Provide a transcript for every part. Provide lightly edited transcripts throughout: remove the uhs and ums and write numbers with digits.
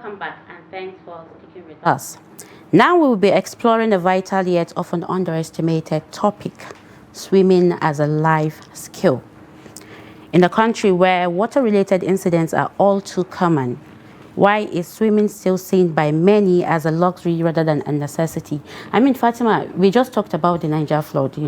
Welcome back and thanks for sticking with us. Now we will be exploring a vital yet often underestimated topic, swimming as a life skill. In a country where water-related incidents are all too common, why is swimming still seen by many as a luxury rather than a necessity? I mean, Fatima, we just talked about the Niger flood,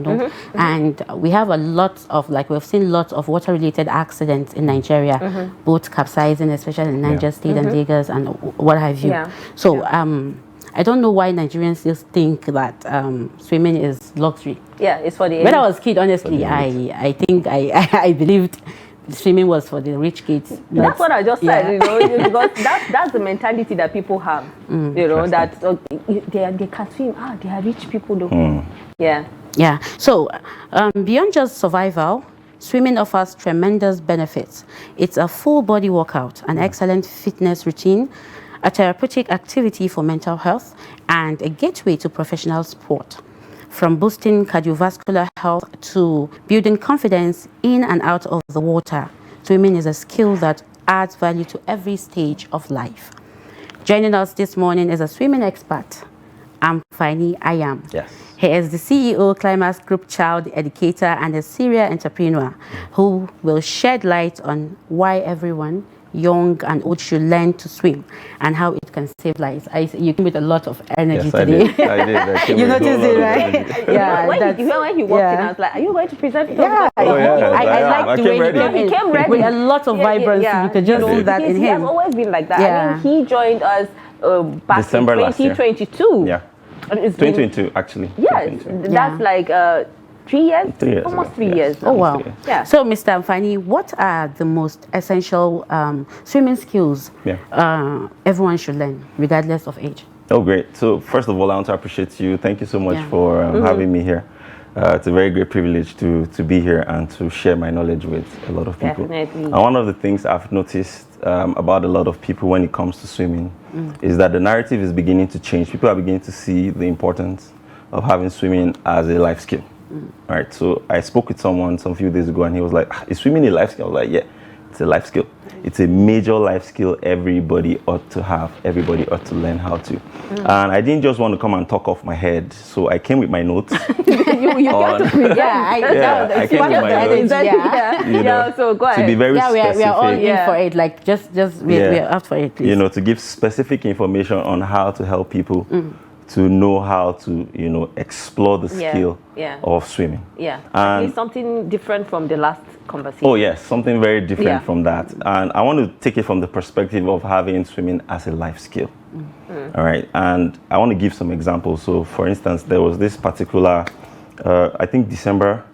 and we have a lot of, we've seen lots of water-related accidents in Nigeria, both capsizing, especially in Niger State and Lagos and what have you. So, I don't know why Nigerians still think that swimming is luxury. Yeah, it's for the... When I was a kid, honestly, I think I believed swimming was for the rich kids. That's what I just said, because that's the mentality that people have, that they can swim. They are rich people though. Yeah. So beyond just survival, swimming offers tremendous benefits. It's a full body workout, an excellent fitness routine, a therapeutic activity for mental health, and a gateway to professional sport. From boosting cardiovascular health to building confidence in and out of the water, swimming is a skill that adds value to every stage of life. Joining us this morning is a swimming expert, Amfani Ayam. Yes. He is the CEO, Climax Group Child Educator, and a serial entrepreneur who will shed light on why everyone, young and old, should learn to swim and how it can save lives. You came with a lot of energy today. I did. You noticed it, right? Yeah. When he walked in, I was like, "Are you going to present?" Yeah. I like the way he came ready with a lot of vibrancy. You could just see that in him. He has always been like that. I mean, he joined us back December in 2022. Yeah. 2022, actually. Yes, that's like 3 years? 3 years. Almost 3 years. Oh, wow. Yeah. So, Mr. Amfani, what are the most essential swimming skills everyone should learn, regardless of age? Oh, great. So, first of all, I want to appreciate you. Thank you so much for having me here. It's a very great privilege to be here and to share my knowledge with a lot of people. Definitely. And one of the things I've noticed about a lot of people when it comes to swimming is that the narrative is beginning to change. People are beginning to see the importance of having swimming as a life skill. All right, so I spoke with someone some few days ago and he was like, is swimming a life skill? I was like, yeah, it's a life skill. It's a major life skill everybody ought to have. Everybody ought to learn how to. And I didn't just want to come and talk off my head, so I came with my notes. you got to present. I came with my notes. So go ahead. To be very specific. We are all in for it. We're up for it, please. To give specific information on how to help people to know how to, explore the skill of swimming. Yeah, and it's something different from the last conversation. Oh yes, something very different from that. And I want to take it from the perspective of having swimming as a life skill. All right, and I want to give some examples. So for instance, there was this particular, I think December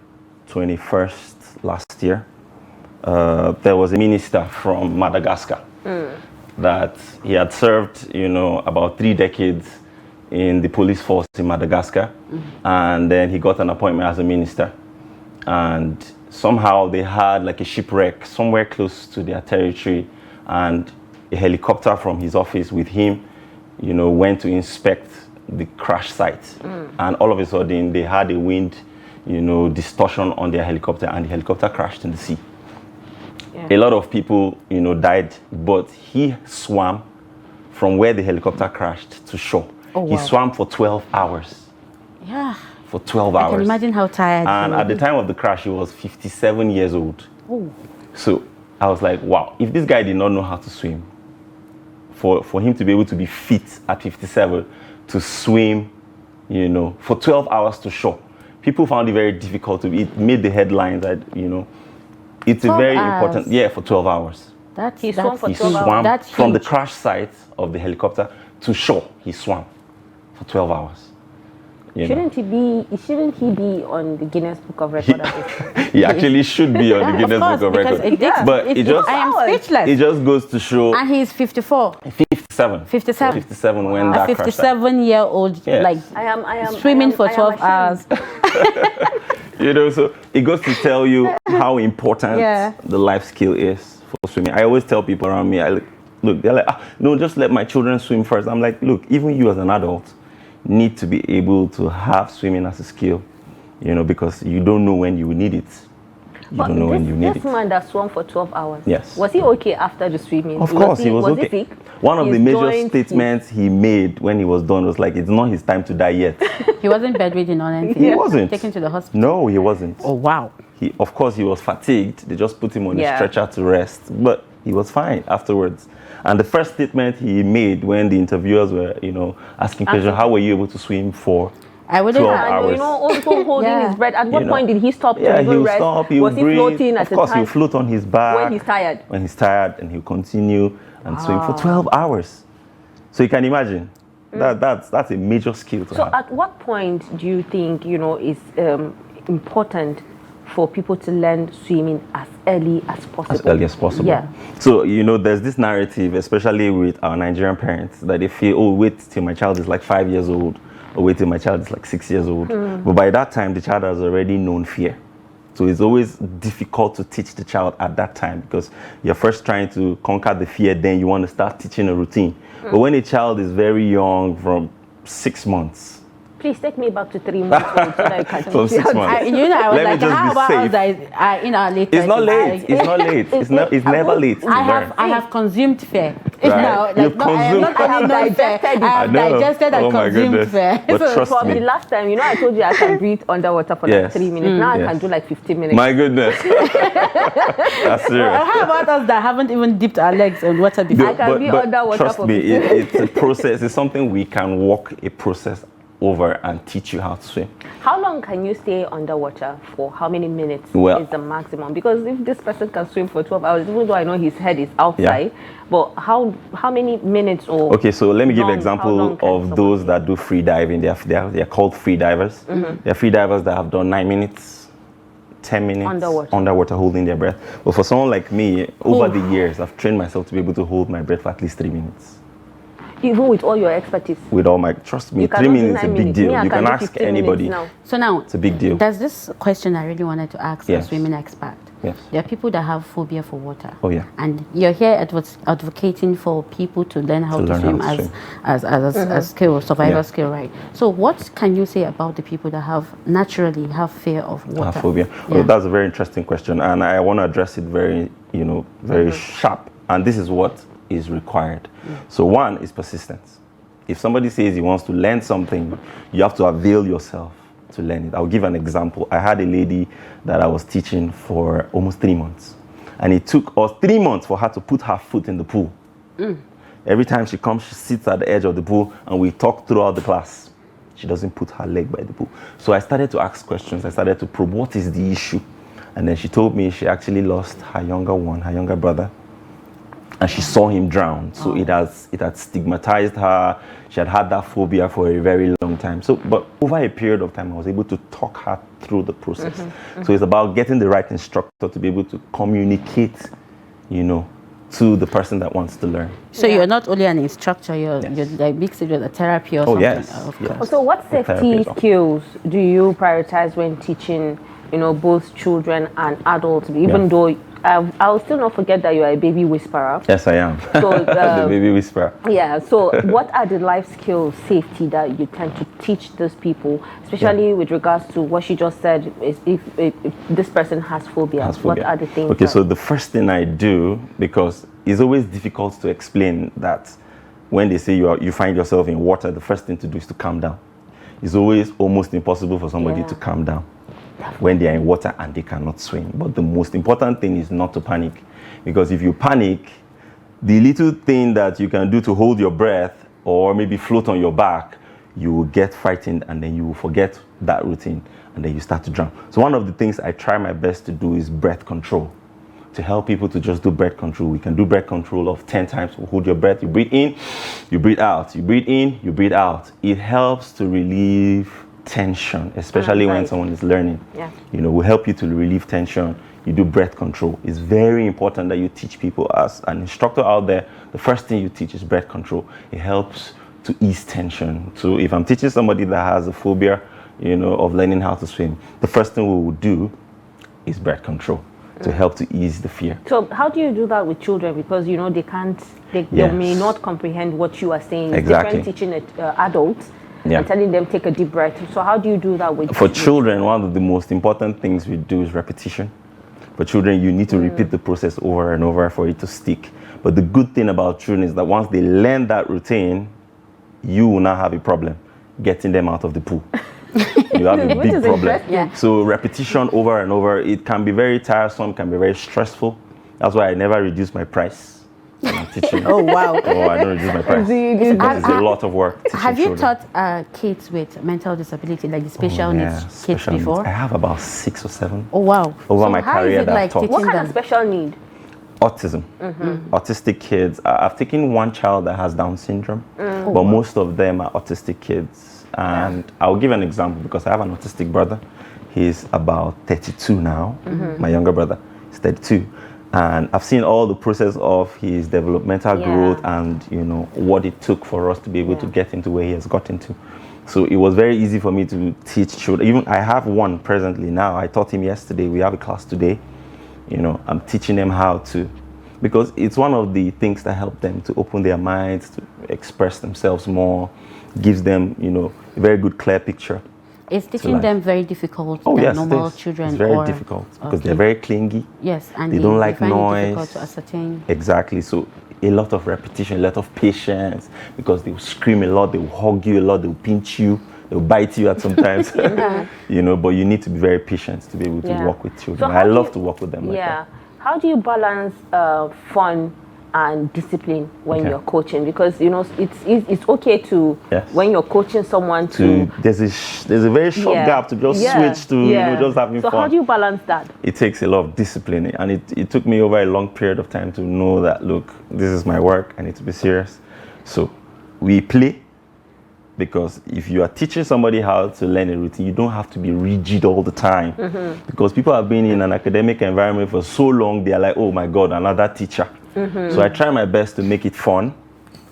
21st last year, there was a minister from Madagascar that he had served, about 3 decades in the police force in Madagascar, and then he got an appointment as a minister, and somehow they had like a shipwreck somewhere close to their territory, and a helicopter from his office with him went to inspect the crash site, and all of a sudden they had a wind distortion on their helicopter, and the helicopter crashed in the sea. A lot of people died, but he swam from where the helicopter crashed to shore. Oh, wow. He swam for 12 hours. Yeah. For 12 hours. I can imagine how tired. And at the time of the crash, he was 57 years old. Oh. So I was like, wow, if this guy did not know how to swim, for him to be able to be fit at 57 to swim, for 12 hours to shore, people found it very difficult. It made the headlines that, it's a very important, for 12 hours. He swam for 12 hours. That's from huge. the crash site of the helicopter to shore. He swam for 12 hours. Shouldn't he be on the Guinness Book of Records? He actually should be on the Guinness Book of Records. I am speechless. It just goes to show. And he's 54. 57. 57 when that a 57-year-old, yes. I am swimming for 12 hours. So it goes to tell you how important the life skill is for swimming. I always tell people around me, look, they're like, no, just let my children swim first. I'm like, look, even you as an adult need to be able to have swimming as a skill, because you don't know when you will need it. You don't know when you need it. This man that swam for 12 hours. Yes. Was he okay after the swimming? Of course, he was okay. He sick? One of the major statements he made when he was done was like, it's not his time to die yet. He wasn't bedridden or anything? He wasn't. Taken to the hospital? No, he wasn't. Oh, wow. Of course, he was fatigued. They just put him on a stretcher to rest. But he was fine afterwards. And the first statement he made when the interviewers were, asking questions, how were you able to swim for 12 hours? Also holding his breath. At what point did he stop to even rest? Stop, was he breathe. floating at the time? Of course, he'll float on his back. When he's tired. When he's tired, and he'll continue and swim for 12 hours. So you can imagine, that's a major skill to have. So at what point do you think, is important for people to learn swimming as early as possible? As early as possible. Yeah. So, there's this narrative, especially with our Nigerian parents, that they feel, oh, wait till my child is like 5 years old, or wait till my child is like 6 years old. But by that time, the child has already known fear. So it's always difficult to teach the child at that time because you're first trying to conquer the fear, then you want to start teaching a routine. But when a child is very young, from 6 months, please take me back to 3 months old so that I can from 6 months. I was like, how about us that in our late It's not late. It's not late. It's never late. I have consumed fare. Right. You've consumed. I have digested and consumed fare. But trust from me. the last time, I told you I can breathe underwater for like 3 minutes. Now I can do like 15 minutes. My goodness. That's serious. How about us that haven't even dipped our legs in water before? I can be underwater trust for me, it's a process. It's something we can walk a process over and teach you how to swim. How long can you stay underwater for? How many minutes is the maximum? Because if this person can swim for 12 hours, even though I know his head is outside, but how many minutes or okay, so let me give an example of those that do free diving. They're called free divers. They're free divers that have done 9 minutes, 10 minutes underwater holding their breath. But for someone like me, over the years, I've trained myself to be able to hold my breath for at least 3 minutes. Even with all your expertise? With all my, trust me, 3 minutes is a big deal. You can ask anybody. So now, it's a big deal. There's this question I really wanted to ask a swimming expert. Yes. There are people that have phobia for water. Oh, yeah. And you're here advocating for people to learn how to swim as a skill, survival skill, right? So what can you say about the people that naturally have fear of water? Phobia. Well, that's a very interesting question, and I want to address it very, very sharp. And this is what is required. So one is persistence. If somebody says he wants to learn something, you have to avail yourself to learn it. I'll give an example. I had a lady that I was teaching for almost 3 months, and it took us 3 months for her to put her foot in the pool. Every time she comes, she sits at the edge of the pool, and we talk throughout the class. She doesn't put her leg by the pool. So I started to ask questions. I started to probe what is the issue, and then she told me she actually lost her younger brother, and she saw him drown. So it had stigmatized her. She had that phobia for a very long time. So, but over a period of time, I was able to talk her through the process. So it's about getting the right instructor to be able to communicate, to the person that wants to learn. So you're not only an instructor, you're like mixed with a therapy or something. Yes. So what safety skills do you prioritize when teaching, both children and adults, even though I'll still not forget that you are a baby whisperer. Yes, I am. So, the baby whisperer. Yeah. So, what are the life skills, safety that you tend to teach those people, especially with regards to what she just said? Is if this person has phobia, what are the things? Okay. So the first thing I do, because it's always difficult to explain that when they say you find yourself in water, the first thing to do is to calm down. It's always almost impossible for somebody to calm down when they are in water and they cannot swim. But the most important thing is not to panic, because if you panic, the little thing that you can do to hold your breath or maybe float on your back, you will get frightened and then you will forget that routine and then you start to drown. So one of the things I try my best to do is breath control, to help people to just do breath control. We can do breath control of 10 times. Hold your breath, you breathe in, you breathe out, you breathe in, you breathe out. It helps to relieve tension, especially when someone is learning. Will help you to relieve tension. You do breath control. It's very important that you teach people. As an instructor out there, the first thing you teach is breath control. It helps to ease tension. So if I'm teaching somebody that has a phobia, of learning how to swim, the first thing we will do is breath control to help to ease the fear. So how do you do that with children? Because they may not comprehend what you are saying. Exactly. Different teaching adults. And telling them take a deep breath. So how do you do that with children? One of the most important things we do is repetition. For children, you need to repeat the process over and over for it to stick. But the good thing about children is that once they learn that routine, you will not have a problem getting them out of the pool. You have a big problem. Yeah. So repetition over and over, it can be very tiresome, can be very stressful. That's why I never reduce my price when I'm teaching. Oh, wow. Oh, I don't reduce my price. Because it's a lot of work. Have you children. taught kids with mental disability, like the special needs kids special before? Needs. I have about 6 or 7. Oh, wow. Over my career that I've taught. What kind of special need? Autism. Autistic kids. I've taken one child that has Down syndrome, but most of them are autistic kids. And I'll give an example because I have an autistic brother. He's about 32 now. My younger brother is 32. And I've seen all the process of his developmental growth and, you know, what it took for us to be able to get into where he has got into. So it was very easy for me to teach children. Even I have one presently now. I taught him yesterday. We have a class today. You know, I'm teaching them how to, because it's one of the things that help them to open their minds, to express themselves more, gives them, you know, a very good, clear picture. Is teaching them very difficult than yes, normal children? It's very difficult because they're very clingy. Yes, and they don't like find noise. it difficult to ascertain. Exactly. So a lot of repetition, a lot of patience, because they will scream a lot, they will hug you a lot, they will pinch you, they will bite you at some times. You know, but you need to be very patient to be able to work with children. So I love to work with them like that. How do you balance fun and discipline when you're coaching? Because, you know, it's okay to, when you're coaching someone to there's a very short gap to just switch to, you know, just having fun. So how do you balance that? It takes a lot of discipline, and it took me over a long period of time to know that, look, this is my work, I need to be serious. So we play, because if you are teaching somebody how to learn a routine, you don't have to be rigid all the time. Because people have been in an academic environment for so long, they are like, oh my God, another teacher. So I try my best to make it fun.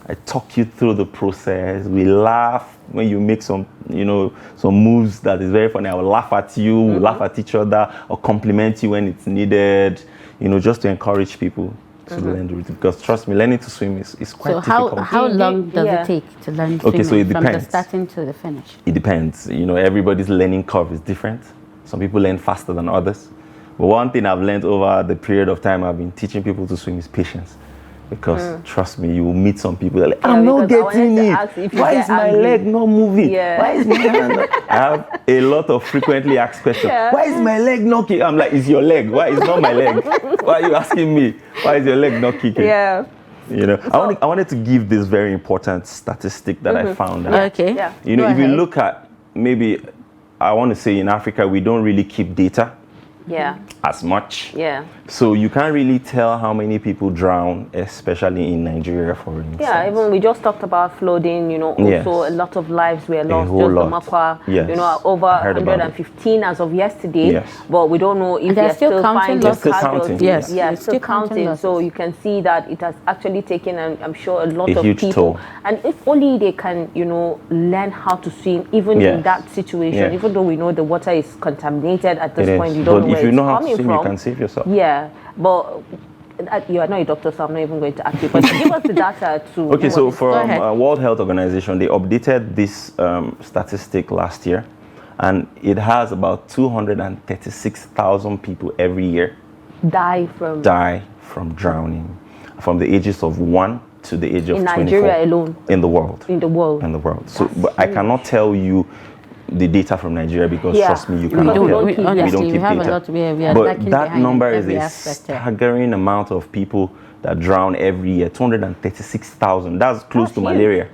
I talk you through the process. We laugh when you make some, you know, some moves that is very funny. I will laugh at you, we'll laugh at each other, or compliment you when it's needed, you know, just to encourage people to learn the routine. Because trust me, learning to swim is quite difficult. So how long does it take to learn swimming so it depends. from the starting to the finish? It depends. You know, everybody's learning curve is different. Some people learn faster than others. But one thing I've learned over the period of time I've been teaching people to swim is patience. Because trust me, you will meet some people that are like, I'm not getting it. Why is my leg not moving? Why is my hand not? I have a lot of frequently asked questions. Why is my leg not kicking? I'm like, it's your leg. Why is not my leg? Why are you asking me? Why is your leg not kicking? You know, I wanted to give this very important statistic that I found out. You know, if you look at, maybe I want to say in Africa, we don't really keep data as much. So you can't really tell how many people drown, especially in Nigeria, for instance. Even we just talked about flooding, you know, also a lot of lives were lost. Just the Makwa, you know, over 115 as of yesterday. But we don't know if they're still finding lost casualties. Still counting. So you can see that it has actually taken, I'm sure, a lot of people. Toll. And if only they can, you know, learn how to swim, even in that situation, even though we know the water is contaminated at this point, you don't know where it's coming from. But if you know how to swim, you can save yourself. But you are not a doctor, so I'm not even going to ask you. But give us the data to. Okay, so from World Health Organization, they updated this statistic last year, and it has about 236,000 people every year die from drowning, from the ages of 1 to the age of 24. In Nigeria alone. In the world. So, but I cannot tell you the data from Nigeria because trust me, you cannot tell. We don't keep data. But that number is a staggering amount of people that drown every year. 236,000. That's close to malaria.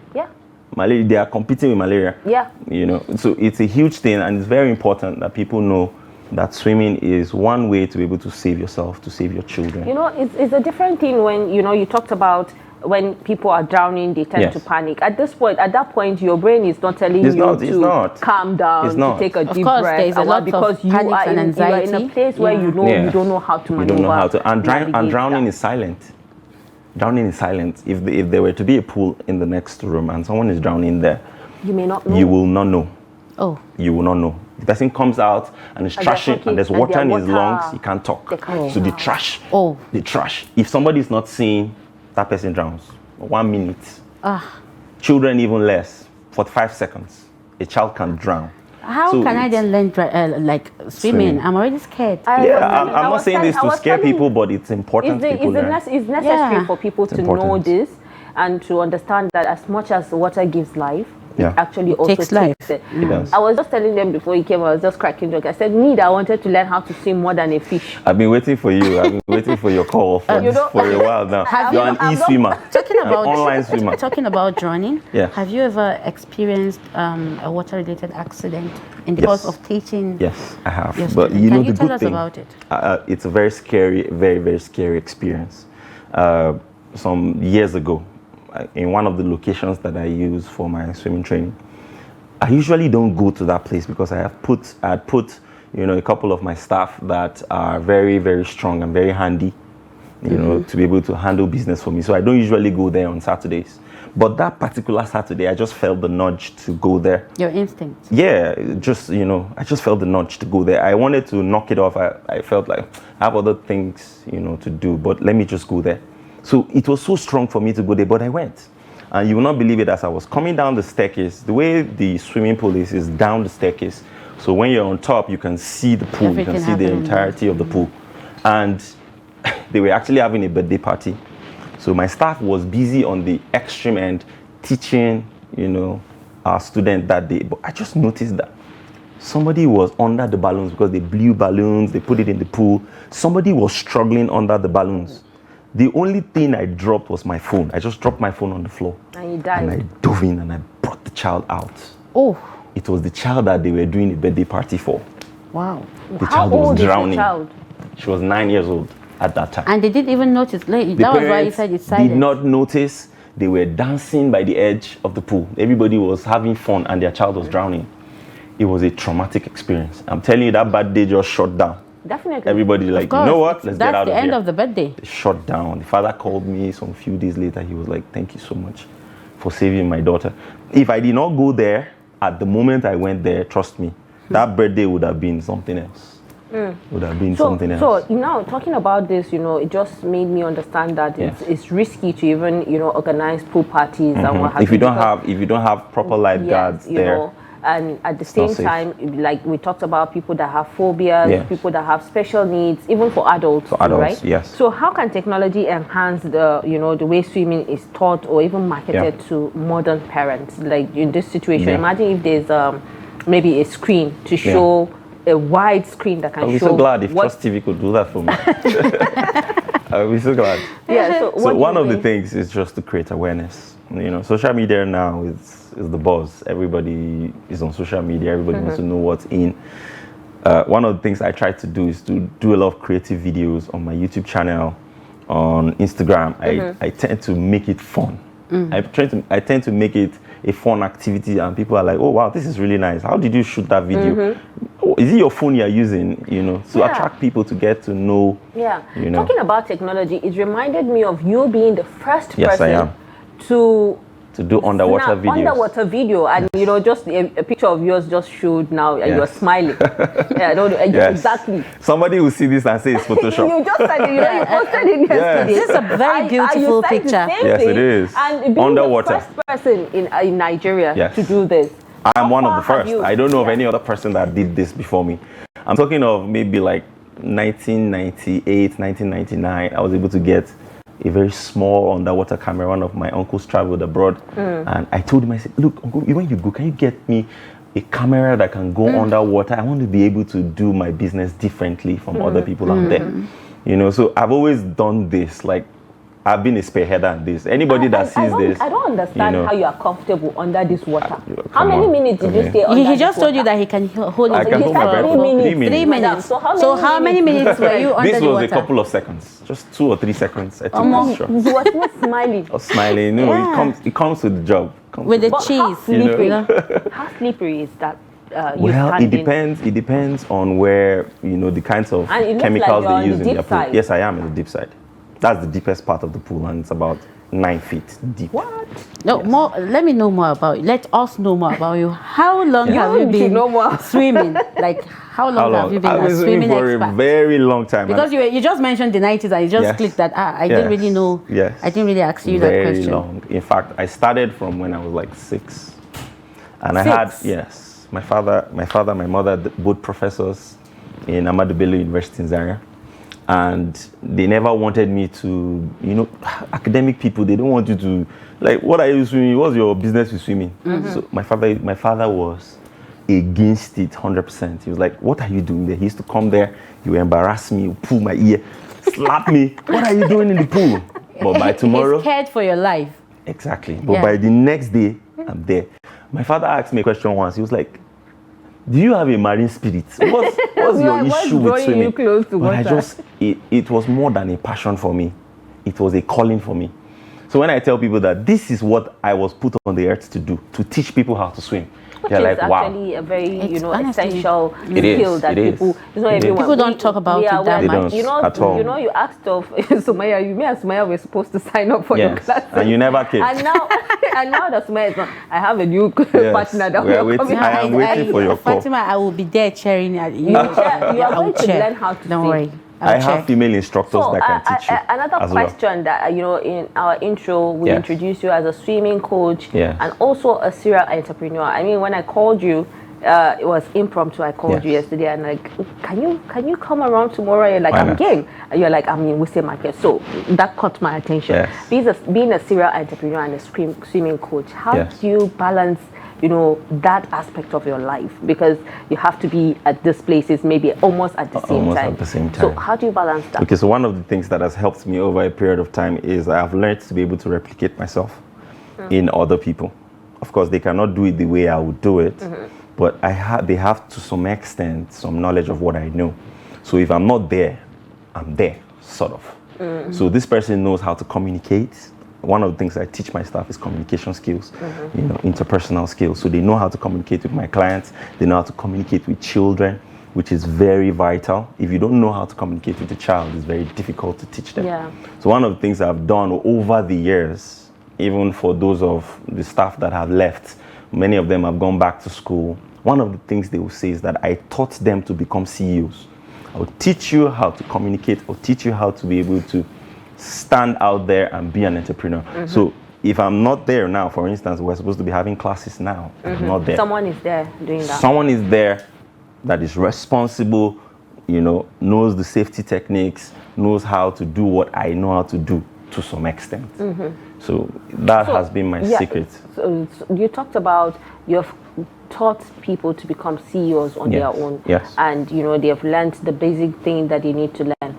Malaria, they are competing with malaria. You know, so it's a huge thing, and it's very important that people know that swimming is one way to be able to save yourself, to save your children. You know, it's a different thing when, you know, you talked about when people are drowning, they tend to panic. At that point, your brain is not telling you to calm down, to take a deep breath. There's a lot because you are in a place where you know you don't know how to maneuver. You don't know how to. And drowning is silent. Drowning is silent. If there were to be a pool in the next room and someone is drowning there, you may not know. You will not know. Oh. You will not know. The person comes out and is trashing, and there's water in his lungs. He can't talk. So they trash. They trash. If somebody is not seeing, that person drowns. 1 minute. Children even less. 45 seconds. A child can drown. How can I then learn like swimming? I'm already scared. I'm not saying this to scare people, but it's important. It's necessary for people to know this and to understand that as much as water gives life, it actually also takes life. I was just telling them before he came, I was just cracking joke. I said, I wanted to learn how to swim more than a fish. I've been waiting for you. I've been waiting for your call for a while now. You're an e-swimmer. Online swimmer. Talking about drowning, have you ever experienced a water-related accident in the course of teaching? Yes, I have. But you know, the good us thing, about it? It's a very scary, very, very scary experience. Some years ago, in one of the locations that I use for my swimming training, I usually don't go to that place because I had put a couple of my staff that are very, very strong and very handy, to be able to handle business for me. So I don't usually go there on Saturdays. But that particular Saturday, I just felt the nudge to go there. Your instinct. Yeah, I just felt the nudge to go there. I wanted to knock it off. I felt like I have other things, to do, but let me just go there. So it was so strong for me to go there, but I went. And you will not believe it, as I was coming down the staircase, the way the swimming pool is down the staircase. So when you're on top, you can see the pool, you can see the entirety of the pool. And they were actually having a birthday party. So my staff was busy on the extreme end teaching, our student that day. But I just noticed that somebody was under the balloons because they blew balloons, they put it in the pool. Somebody was struggling under the balloons. The only thing I dropped was my phone. I just dropped my phone on the floor. And you died. And I dove in and I brought the child out. Oh. It was the child that they were doing a birthday party for. Wow. The child was drowning. She was 9 years old at that time. And they didn't even notice. That was why you said it's silent. Did not notice. They were dancing by the edge of the pool. Everybody was having fun and their child was drowning. It was a traumatic experience. I'm telling you, that bad day just shut down. Definitely. Everybody like, you know what? Let's get out of here. That's the end of the birthday. They shut down. The father called me some few days later. He was like, thank you so much for saving my daughter. If I did not go there, at the moment I went there, trust me, that birthday would have been something else. Would have been something else. So now talking about this, it just made me understand that it's risky to even, organize pool parties and what have you. If you don't have proper lifeguards there. And at the same time, like we talked about people that have phobias, people that have special needs, even for adults, right? Yes. So how can technology enhance the way swimming is taught or even marketed to modern parents? Like in this situation, imagine if there's maybe a screen to show a wide screen that can show. I'll be so glad if Trust TV could do that for me. I'll be so glad. Yeah. So one of the things is just to create awareness. Social media now is the buzz. Everybody is on social media. Everybody wants to know what's in. One of the things I try to do is to do a lot of creative videos on my YouTube channel, on Instagram. I tend to make it fun. I tend to make it a fun activity, and people are like, oh wow, this is really nice. How did you shoot that video? Oh, is it your phone you're using? To attract people to get to know. Yeah. Talking about technology, it reminded me of you being the first person to do underwater video, and just a picture of yours just showed now, and you're smiling. Exactly. Somebody will see this and say it's Photoshop. You just said it. You posted it yesterday. This is a very beautiful picture. Yes, it is. And being underwater. the first person in Nigeria to do this. I'm one of the first. I don't know of any other person that did this before me. I'm talking of maybe like 1998, 1999. I was able to get a very small underwater camera. One of my uncles traveled abroad, and I told him, I said, look, uncle, when you go, can you get me a camera that can go underwater? I want to be able to do my business differently from other people out there. So I've always done this. Like, I've been a spearheader in this. Anybody that sees this, I don't understand how you are comfortable under this water. How many minutes did you stay under He just told you that he can hold I it. can hold my breath for 3 minutes. 3 minutes. So how many minutes were you under the water? This was a couple of seconds, just 2 or 3 seconds. I took this shot. You were not smiling. I was smiling. It comes with the job. With the cheese. How slippery is that? Well, it depends on where the kinds of chemicals they use in their pool. Yes, I am in the deep side. That's the deepest part of the pool, and it's about 9 feet deep. What? No, more. Let me know more about you. Let us know more about you. How long have you been swimming? Like, how long have you been a swimming for expert? A very long time. Because you just mentioned the 90s, and you just clicked that. I didn't really know. Yes. I didn't really ask you that question. Very long. In fact, I started from when I was like 6, and I had My father, my mother, both professors in Ahmadu Bello University in Zaria. And they never wanted me to, academic people, they don't want you to, like, what are you swimming? What's your business with swimming? So my father was against it 100%. He was like, what are you doing there? He used to come there, he would embarrass me, pull my ear, slap me. What are you doing in the pool? But by tomorrow... He's scared for your life. Exactly. But by the next day, I'm there. My father asked me a question once. He was like, do you have a marine spirit? What's your issue with swimming? You close to but it was more than a passion for me. It was a calling for me. So when I tell people that this is what I was put on the earth to do, to teach people how to swim, they're like, wow. It's actually a very, essential skill that people, it's not everyone. People don't talk about it that much. At all. You asked of Sumaya, me and Sumaya were supposed to sign up for your class. And you never came. And now that Sumaya is not, I have a new partner that we are waiting. I am waiting for your call. Fatima, I will be there cheering at you. You are going to learn how to Don't worry. I have female instructors that can teach you. Another question that, in our intro, we introduced you as a swimming coach and also a serial entrepreneur. I mean, when I called you, it was impromptu. I called you yesterday and like, can you come around tomorrow? You're like, I'm game. You're like, I'm in Western Market. So that caught my attention. Yes. Being a serial entrepreneur and a swimming coach, how do you balance that aspect of your life, because you have to be at these places maybe almost at the same time. So how do you balance that? Okay, so one of the things that has helped me over a period of time is I have learned to be able to replicate myself in other people. Of course, they cannot do it the way I would do it, but they have to some extent some knowledge of what I know. So if I'm not there, I'm there, sort of. So this person knows how to communicate. One of the things I teach my staff is communication skills, interpersonal skills. So they know how to communicate with my clients. They know how to communicate with children, which is very vital. If you don't know how to communicate with a child, it's very difficult to teach them. So one of the things I've done over the years, even for those of the staff that have left, many of them have gone back to school. One of the things they will say is that I taught them to become CEOs. I will teach you how to communicate, or teach you how to be able to stand out there and be an entrepreneur. So if I'm not there now, for instance, we're supposed to be having classes now. I'm not there. Someone is there doing that. Someone is there that is responsible, knows the safety techniques, knows how to do what I know how to do to some extent. So that has been my secret. So you talked about you've taught people to become CEOs on their own. And they have learned the basic thing that they need to learn.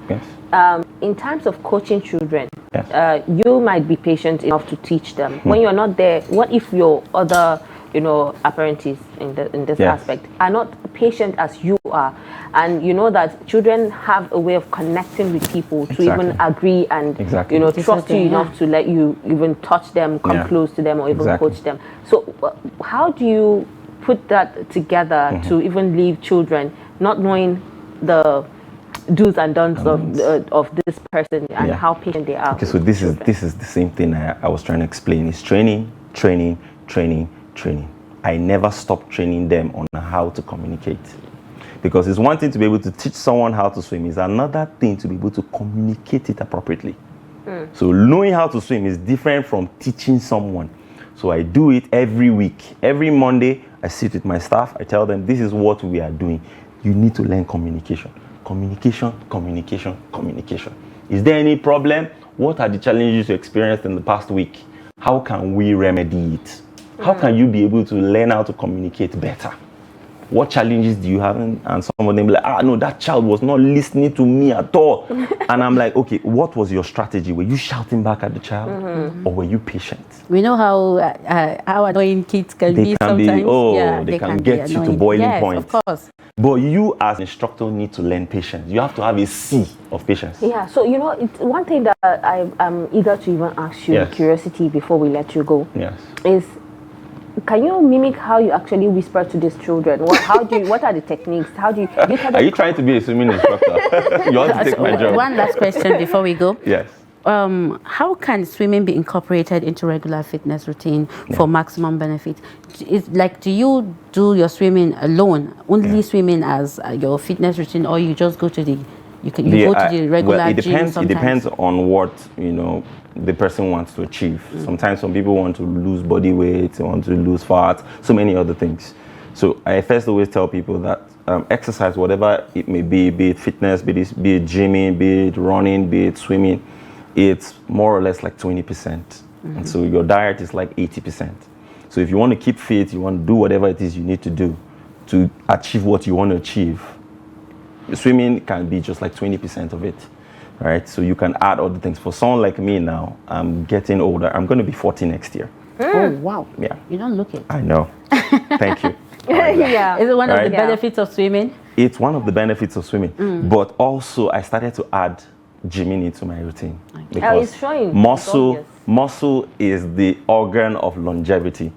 In terms of coaching children, you might be patient enough to teach them. When you're not there, what if your other apprentices in this aspect are not patient as you are, and that children have a way of connecting with people to even agree and trust you enough to let you even touch them, come close to them, or even coach them. So how do you put that together to even leave children not knowing the do's and don'ts of this person and how patient they are? Okay, so this is the same thing I was trying to explain. It's training. I never stop training them on how to communicate, because it's one thing to be able to teach someone how to swim, it's another thing to be able to communicate it appropriately. So knowing how to swim is different from teaching someone. So I do it every week. Every Monday I sit with my staff, I tell them this is what we are doing. You need to learn communication. Communication. Is there any problem? What are the challenges you experienced in the past week? How can we remedy it? How can you be able to learn how to communicate better? What challenges do you have? And some of them be like, no, that child was not listening to me at all. And I'm like, okay, what was your strategy? Were you shouting back at the child, or were you patient? We know how annoying kids can be sometimes. They can get you to boiling point. Of course. But you as an instructor need to learn patience. You have to have a C of patience. Yeah, so it's one thing that I'm eager to even ask you, curiosity, before we let you go, is, can you mimic how you actually whisper to these children? What are the techniques? How do you are you trying to be a swimming instructor? You want to take my job? One last question before we go. Yes. How can swimming be incorporated into regular fitness routine for maximum benefit? Do you do your swimming alone, only swimming as your fitness routine, or you just go to the go to the regular gym sometimes? It depends on what the person wants to achieve. Sometimes some people want to lose body weight, they want to lose fat, so many other things. So I first always tell people that exercise, whatever it may be it fitness, be it gymming, be it running, be it swimming, it's more or less like 20%. And so your diet is like 80%. So if you want to keep fit, you want to do whatever it is you need to do to achieve what you want to achieve, swimming can be just like 20% of it, right? So you can add other things. For someone like me now, I'm getting older. I'm going to be 40 next year. Oh, wow. Yeah. You don't look it. I know. Thank you. Yeah. Is it one of the benefits of swimming? It's one of the benefits of swimming. But also, I started to add gymming into my routine. Because it's showing. Muscle is the organ of longevity.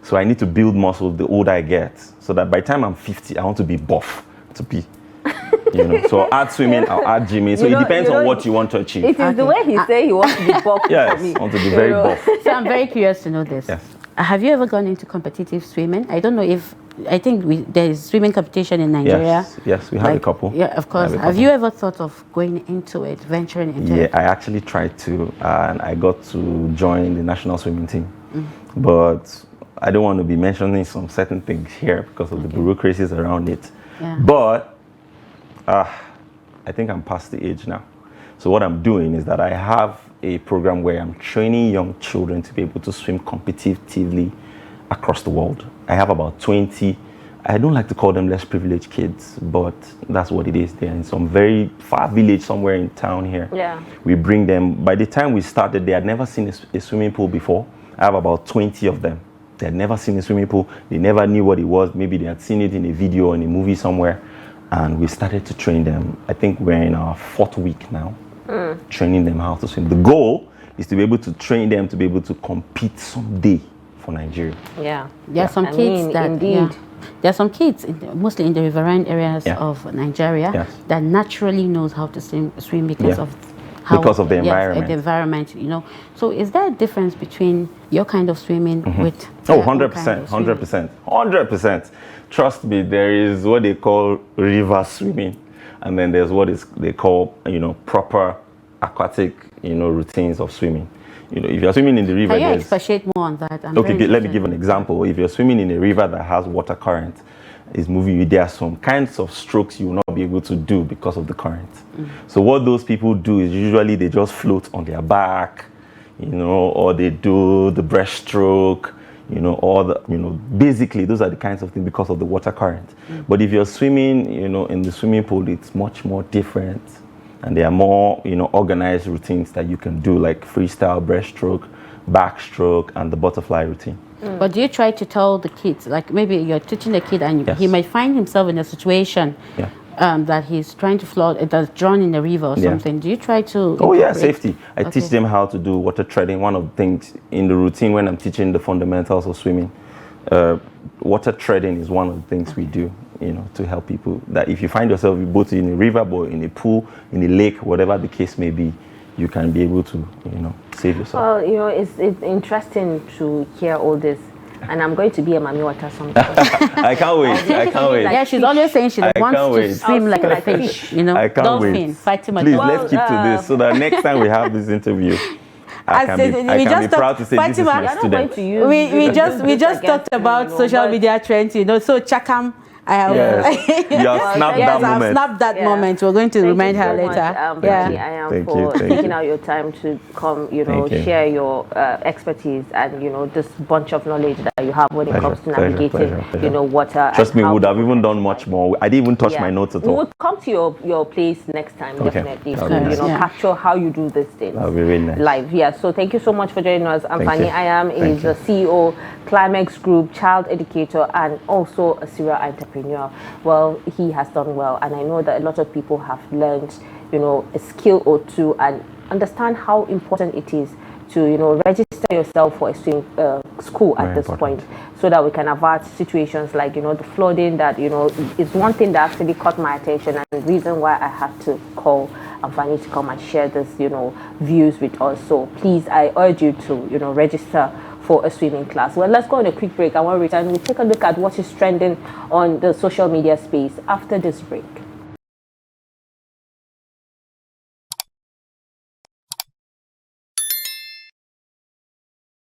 So I need to build muscle the older I get. So that by the time I'm 50, I want to be buff. To be, So I'll add swimming, I'll add gymming. So it depends on what you want to achieve. It is the way he say he wants to be buff yes, for me. I want to be very buff. So I'm very curious to know this. Yes. Have you ever gone into competitive swimming? I don't know if, I think there is swimming competition in Nigeria. Yes, we have a couple. Yeah, of course. Have you ever thought of going into it, venturing into it? Yeah, I actually tried to, and I got to join the national swimming team. But I don't want to be mentioning some certain things here because of the bureaucracies around it. Yeah. But I think I'm past the age now. So what I'm doing is that I have a program where I'm training young children to be able to swim competitively across the world. I have about 20, I don't like to call them less privileged kids, but that's what it is. They're in some very far village somewhere in town here. Yeah. We bring them, by the time we started, they had never seen a swimming pool before. I have about 20 of them. They had never seen a swimming pool. They never knew what it was. Maybe they had seen it in a video or in a movie somewhere. And we started to train them. I think we're in our 4th week now, training them how to swim. The goal is to be able to train them to be able to compete someday for Nigeria. Yeah. There are some kids that, indeed. There are some kids, mostly in the riverine areas of Nigeria, that naturally knows how to swim because of the environment. The environment, So is there a difference between your kind of swimming with 100%, 100%, 100%. Trust me, there is what they call river swimming, and then there's what they call, proper aquatic, routines of swimming. If you're swimming in the river, can you expatiate more on that? Let me give an example. If you're swimming in a river that has water current, is moving you, there are some kinds of strokes you will not be able to do because of the current. So what those people do is usually they just float on their back, or they do the breaststroke, basically those are the kinds of things because of the water current. But if you're swimming, in the swimming pool, it's much more different. And there are more, organized routines that you can do, like freestyle, breaststroke, backstroke, and the butterfly routine. But do you try to tell the kids, like maybe you're teaching the kid and he might find himself in a situation that he's trying to float, that's drawn in the river or something. Do you try to... Oh yeah, safety. I teach them how to do water treading. One of the things in the routine when I'm teaching the fundamentals of swimming, water treading is one of the things we do, to help people. That if you find yourself both in a river or in a pool, in a lake, whatever the case may be, you can be able to, save yourself. Well, it's interesting to hear all this. And I'm going to be a Mami Water sometime. I can't wait. I can't wait. Yeah, she's always saying she wants to swim like a fish, I can't dolphin, wait. Fatima. Please, let's keep to this so that next time we have this interview, I can be proud to say Fatima, this is my student. We just talked about social media trends, So Chakam, I have snapped that moment. We're going to remind her later. Amfani Ayam for taking out your time to come, share your expertise and this bunch of knowledge that you have when it comes to navigating, water. Trust me, we would have even done much more. I didn't even touch my notes at all. We would come to your place next time, definitely. To, capture how you do this thing. That would be really nice. Live. Yeah. So thank you so much for joining us. Amfani Ayam is the CEO, Climax Group, child educator, and also a serial entrepreneur. Well, he has done well, and I know that a lot of people have learned, a skill or two, and understand how important it is to, register yourself for a swimming school at this point, so that we can avert situations like, the flooding that, is one thing that actually caught my attention, and the reason why I had to call Amfani to come and share this, views with us. So please, I urge you to, register for a swimming class. Well, let's go on a quick break. I want to return. We'll take a look at what is trending on the social media space after this break.